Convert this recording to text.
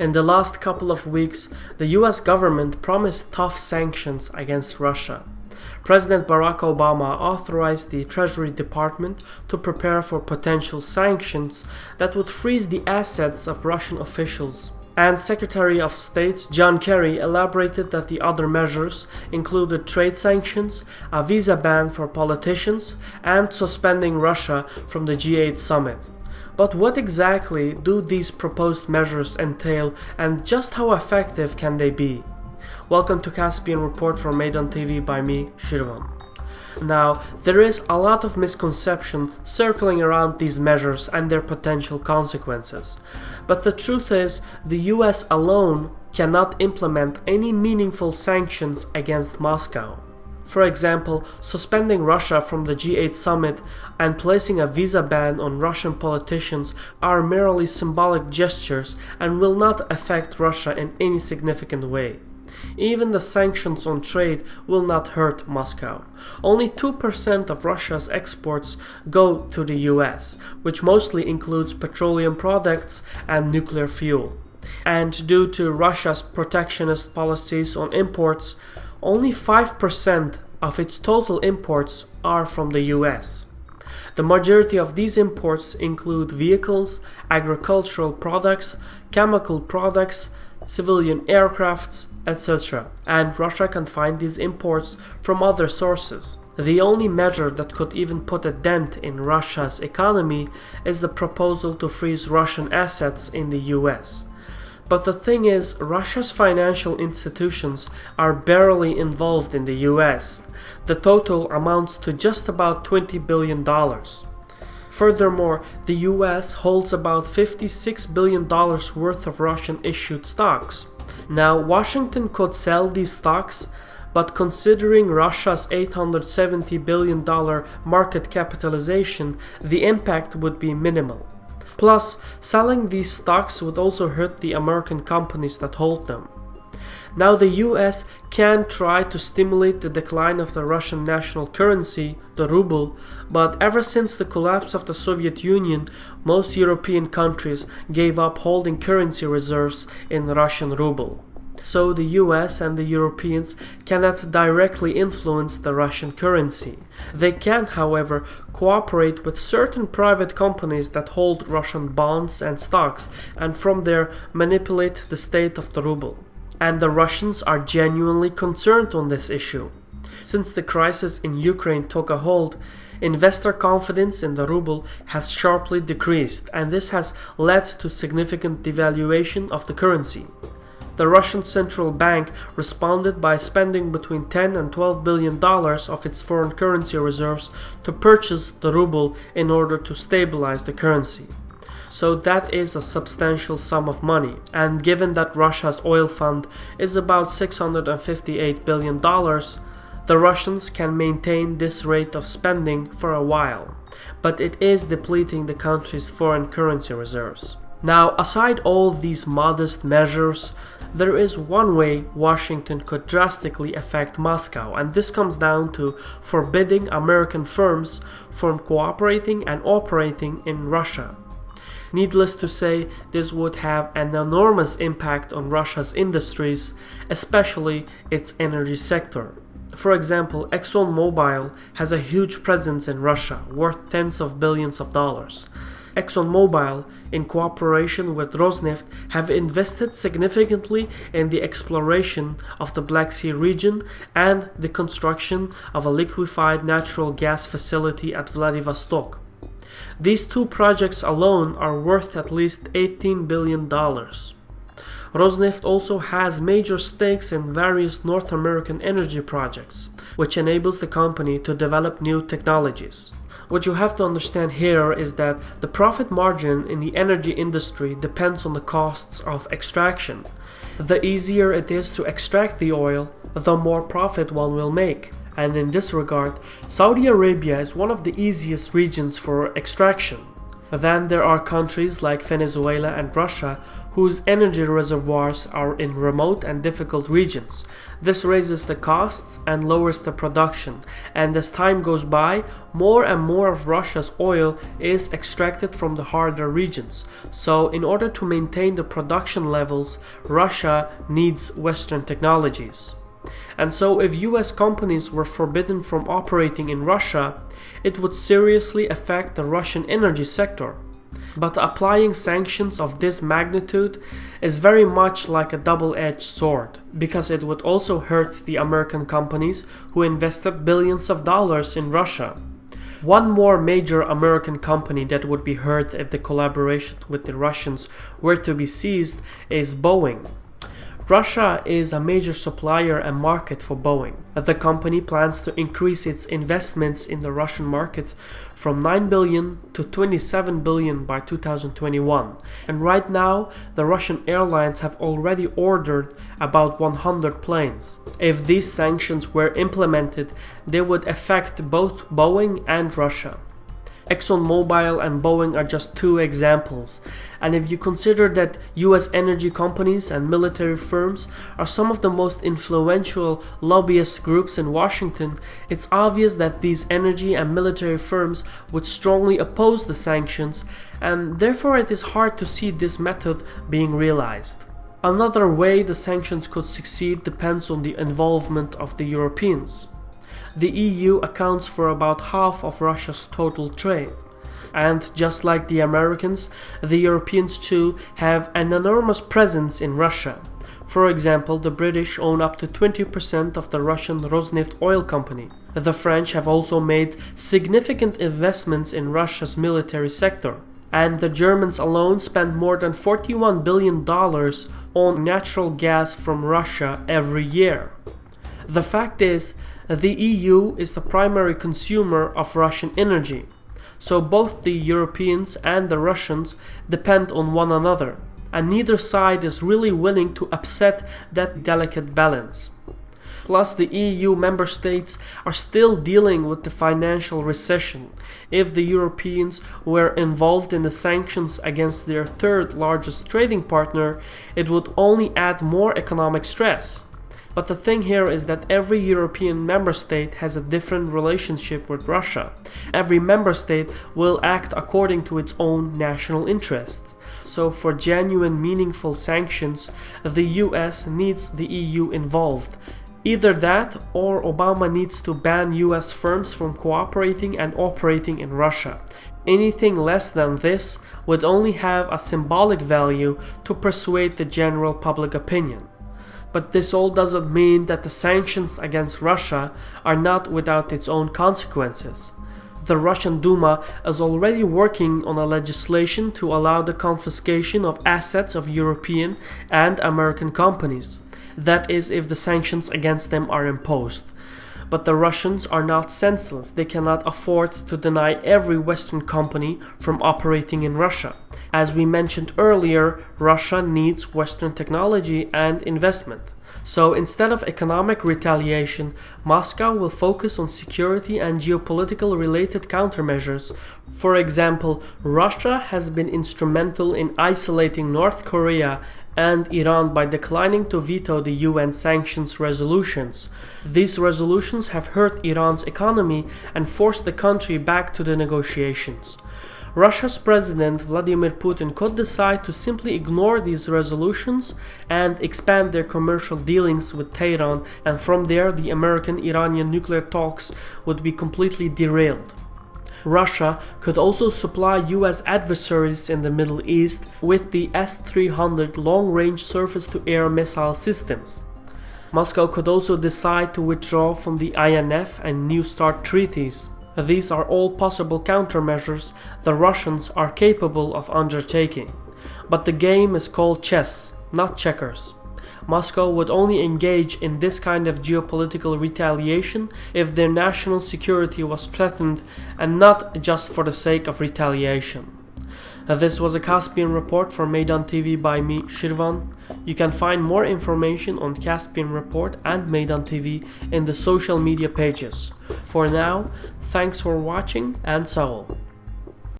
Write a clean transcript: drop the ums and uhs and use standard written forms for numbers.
In the last couple of weeks, the US government promised tough sanctions against Russia. President Barack Obama authorized the Treasury Department to prepare for potential sanctions that would freeze the assets of Russian officials. And Secretary of State John Kerry elaborated that the other measures included trade sanctions, a visa ban for politicians, and suspending Russia from the G8 summit. But what exactly do these proposed measures entail, and just how effective can they be? Welcome to Caspian Report from Maidan TV by me, Shirvan. Now, there is a lot of misconception circling around these measures and their potential consequences. But the truth is, the US alone cannot implement any meaningful sanctions against Moscow. For example, suspending Russia from the G8 summit and placing a visa ban on Russian politicians are merely symbolic gestures and will not affect Russia in any significant way. Even the sanctions on trade will not hurt Moscow. Only 2% of Russia's exports go to the US, which mostly includes petroleum products and nuclear fuel. And due to Russia's protectionist policies on imports, only 5% of its total imports are from the US. The majority of these imports include vehicles, agricultural products, chemical products, civilian aircrafts, etc. And Russia can find these imports from other sources. The only measure that could even put a dent in Russia's economy is the proposal to freeze Russian assets in the US. But the thing is, Russia's financial institutions are barely involved in the US. The total amounts to just about $20 billion. Furthermore, the US holds about $56 billion worth of Russian-issued stocks. Now, Washington could sell these stocks, but considering Russia's $870 billion market capitalization, the impact would be minimal. Plus, selling these stocks would also hurt the American companies that hold them. Now, the US can try to stimulate the decline of the Russian national currency, the ruble, but ever since the collapse of the Soviet Union, most European countries gave up holding currency reserves in Russian ruble. So the US and the Europeans cannot directly influence the Russian currency. They can, however, cooperate with certain private companies that hold Russian bonds and stocks, and from there manipulate the state of the ruble. And the Russians are genuinely concerned on this issue. Since the crisis in Ukraine took a hold, investor confidence in the ruble has sharply decreased, and this has led to significant devaluation of the currency. The Russian central bank responded by spending between $10 and $12 billion of its foreign currency reserves to purchase the ruble in order to stabilize the currency. So that is a substantial sum of money, and given that Russia's oil fund is about $658 billion, the Russians can maintain this rate of spending for a while, but it is depleting the country's foreign currency reserves. Now, aside all these modest measures, there is one way Washington could drastically affect Moscow, and this comes down to forbidding American firms from cooperating and operating in Russia. Needless to say, this would have an enormous impact on Russia's industries, especially its energy sector. For example, ExxonMobil has a huge presence in Russia, worth tens of billions of dollars. ExxonMobil, in cooperation with Rosneft, have invested significantly in the exploration of the Black Sea region and the construction of a liquefied natural gas facility at Vladivostok. These two projects alone are worth at least $18 billion. Rosneft also has major stakes in various North American energy projects, which enables the company to develop new technologies. What you have to understand here is that the profit margin in the energy industry depends on the costs of extraction. The easier it is to extract the oil, the more profit one will make. And in this regard, Saudi Arabia is one of the easiest regions for extraction. Then there are countries like Venezuela and Russia whose energy reservoirs are in remote and difficult regions. This raises the costs and lowers the production, and as time goes by, more and more of Russia's oil is extracted from the harder regions. So in order to maintain the production levels, Russia needs Western technologies. And so if US companies were forbidden from operating in Russia, it would seriously affect the Russian energy sector. But applying sanctions of this magnitude is very much like a double-edged sword, because it would also hurt the American companies who invested billions of dollars in Russia. One more major American company that would be hurt if the collaboration with the Russians were to be seized is Boeing. Russia is a major supplier and market for Boeing. The company plans to increase its investments in the Russian market from 9 billion to 27 billion by 2021. And right now, the Russian airlines have already ordered about 100 planes. If these sanctions were implemented, they would affect both Boeing and Russia. ExxonMobil and Boeing are just two examples, and if you consider that US energy companies and military firms are some of the most influential lobbyist groups in Washington, it's obvious that these energy and military firms would strongly oppose the sanctions, and therefore it is hard to see this method being realized. Another way the sanctions could succeed depends on the involvement of the Europeans. The EU accounts for about half of Russia's total trade. And just like the Americans, the Europeans too have an enormous presence in Russia. For example, the British own up to 20% of the Russian Rosneft oil company. The French have also made significant investments in Russia's military sector. And the Germans alone spend more than $41 billion on natural gas from Russia every year. The fact is, the EU is the primary consumer of Russian energy, so both the Europeans and the Russians depend on one another, and neither side is really willing to upset that delicate balance. Plus, the EU member states are still dealing with the financial recession. If the Europeans were involved in the sanctions against their third largest trading partner, it would only add more economic stress. But the thing here is that every European member state has a different relationship with Russia. Every member state will act according to its own national interests. So for genuine, meaningful sanctions, the US needs the EU involved. Either that, or Obama needs to ban US firms from cooperating and operating in Russia. Anything less than this would only have a symbolic value to persuade the general public opinion. But this all doesn't mean that the sanctions against Russia are not without its own consequences. The Russian Duma is already working on a legislation to allow the confiscation of assets of European and American companies. That is, if the sanctions against them are imposed. But the Russians are not senseless. They cannot afford to deny every Western company from operating in Russia. As we mentioned earlier, Russia needs Western technology and investment. So instead of economic retaliation, Moscow will focus on security and geopolitical related countermeasures. For example, Russia has been instrumental in isolating North Korea and Iran by declining to veto the UN sanctions resolutions. These resolutions have hurt Iran's economy and forced the country back to the negotiations. Russia's President Vladimir Putin could decide to simply ignore these resolutions and expand their commercial dealings with Tehran, and from there the American-Iranian nuclear talks would be completely derailed. Russia could also supply US adversaries in the Middle East with the S-300 long-range surface-to-air missile systems. Moscow could also decide to withdraw from the INF and New START treaties. These are all possible countermeasures the Russians are capable of undertaking. But the game is called chess, not checkers. Moscow would only engage in this kind of geopolitical retaliation if their national security was threatened, and not just for the sake of retaliation. This was a Caspian Report for Maidan TV by me, Shirvan. You can find more information on Caspian Report and Maidan TV in the social media pages. For now, thanks for watching and so on.